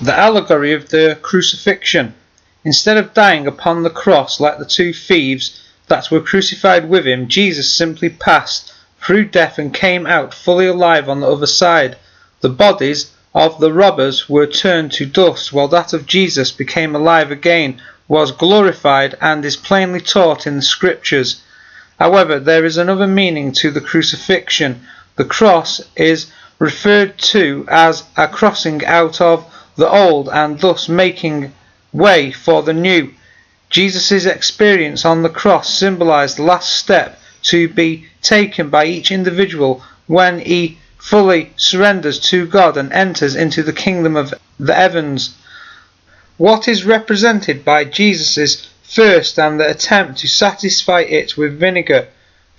The allegory of the Crucifixion. Instead of dying upon the cross like the two thieves that were crucified with him, Jesus simply passed through death and came out fully alive on the other side. The bodies of the robbers were turned to dust, while that of Jesus became alive again, was glorified, and is plainly taught in the Scriptures. However, there is another meaning to the crucifixion. The cross is referred to as a crossing out of the old and thus making way for the new. Jesus' experience on the cross symbolised the last step to be taken by each individual when he fully surrenders to God and enters into the kingdom of the heavens. What is represented by Jesus' thirst and the attempt to satisfy it with vinegar?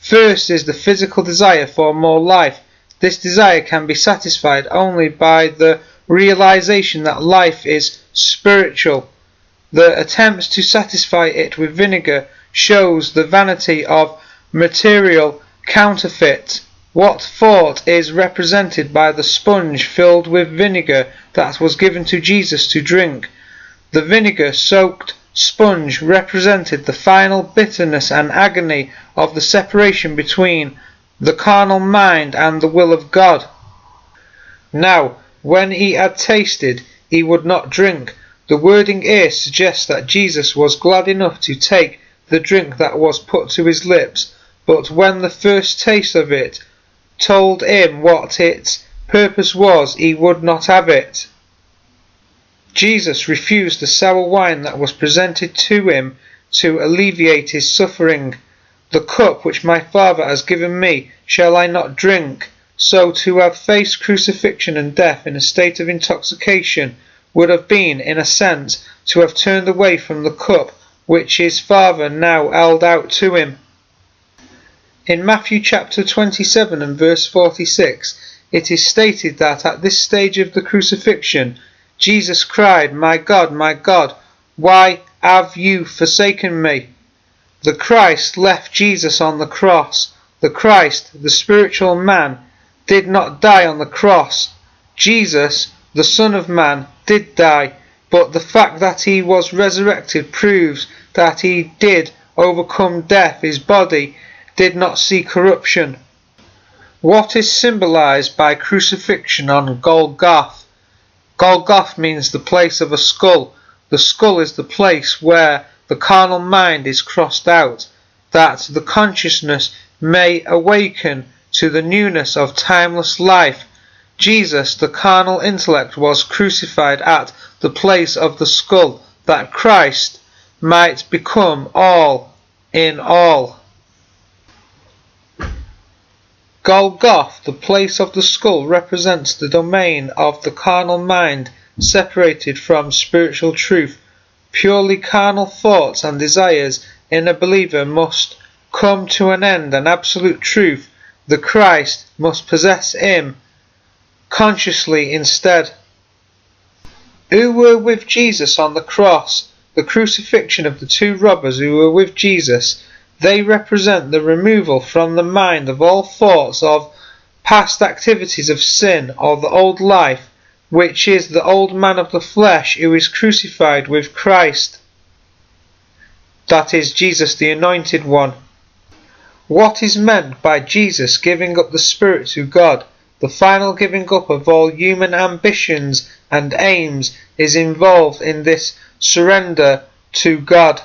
Thirst is the physical desire for more life. This desire can be satisfied only by the realisation that life is spiritual. The attempts to satisfy it with vinegar shows the vanity of material counterfeit. What thought is represented by the sponge filled with vinegar that was given to Jesus to drink? The vinegar-soaked sponge represented the final bitterness and agony of the separation between the carnal mind and the will of God. Now, when he had tasted, he would not drink. The wording here suggests that Jesus was glad enough to take the drink that was put to his lips, but when the first taste of it told him what its purpose was, he would not have it. Jesus refused the sour wine that was presented to him to alleviate his suffering. The cup which my Father has given me, shall I not drink? So to have faced crucifixion and death in a state of intoxication would have been, in a sense, to have turned away from the cup which his Father now held out to him. In Matthew chapter 27 and verse 46, it is stated that at this stage of the crucifixion, Jesus cried, my God, why have you forsaken me?" The Christ left Jesus on the cross. The Christ, the spiritual man, did not die on the cross. Jesus, the Son of Man, did die, but the fact that he was resurrected proves that he did overcome death. His body did not see corruption. What is symbolised by crucifixion on Golgotha? Golgotha means the place of a skull. The skull is the place where the carnal mind is crossed out, that the consciousness may awaken to the newness of timeless life. Jesus, the carnal intellect, was crucified at the place of the skull, that Christ might become all in all. Golgotha, the place of the skull, represents the domain of the carnal mind, separated from spiritual truth. Purely carnal thoughts and desires in a believer must come to an end, and absolute truth, the Christ, must possess him consciously instead. Who were with Jesus on the cross? The crucifixion of the two robbers who were with Jesus. They represent the removal from the mind of all thoughts of past activities of sin or the old life, which is the old man of the flesh who is crucified with Christ. That is Jesus, the Anointed One. What is meant by Jesus giving up the Spirit to God? The final giving up of all human ambitions and aims is involved in this surrender to God.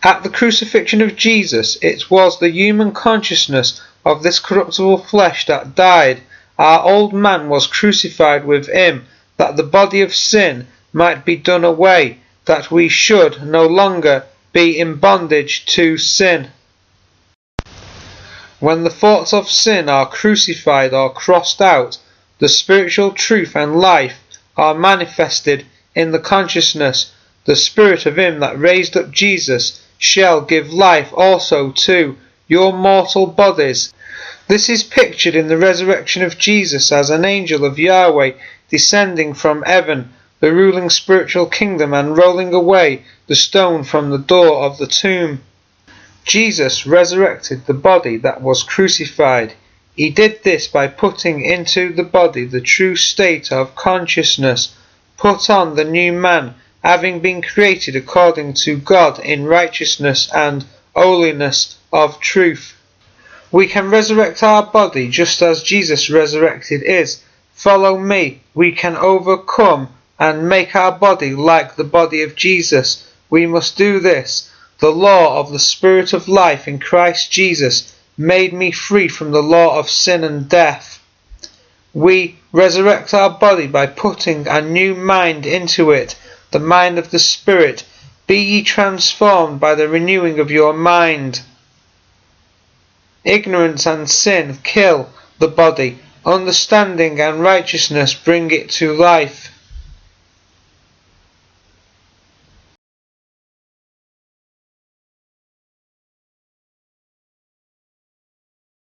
At the crucifixion of Jesus, it was the human consciousness of this corruptible flesh that died. Our old man was crucified with him, that the body of sin might be done away, that we should no longer be in bondage to sin. When the thoughts of sin are crucified or crossed out, the spiritual truth and life are manifested in the consciousness. The Spirit of him that raised up Jesus shall give life also to your mortal bodies. This is pictured in the resurrection of Jesus as an angel of Yahweh descending from heaven, the ruling spiritual kingdom, and rolling away the stone from the door of the tomb. Jesus resurrected the body that was crucified. He did this by putting into the body the true state of consciousness. Put on the new man, having been created according to God in righteousness and holiness of truth. We can resurrect our body just as Jesus resurrected his. Follow me. We can overcome and make our body like the body of Jesus. We must do this. The law of the Spirit of life in Christ Jesus made me free from the law of sin and death. We resurrect our body by putting a new mind into it, the mind of the Spirit. Be ye transformed by the renewing of your mind. Ignorance and sin kill the body. Understanding and righteousness bring it to life.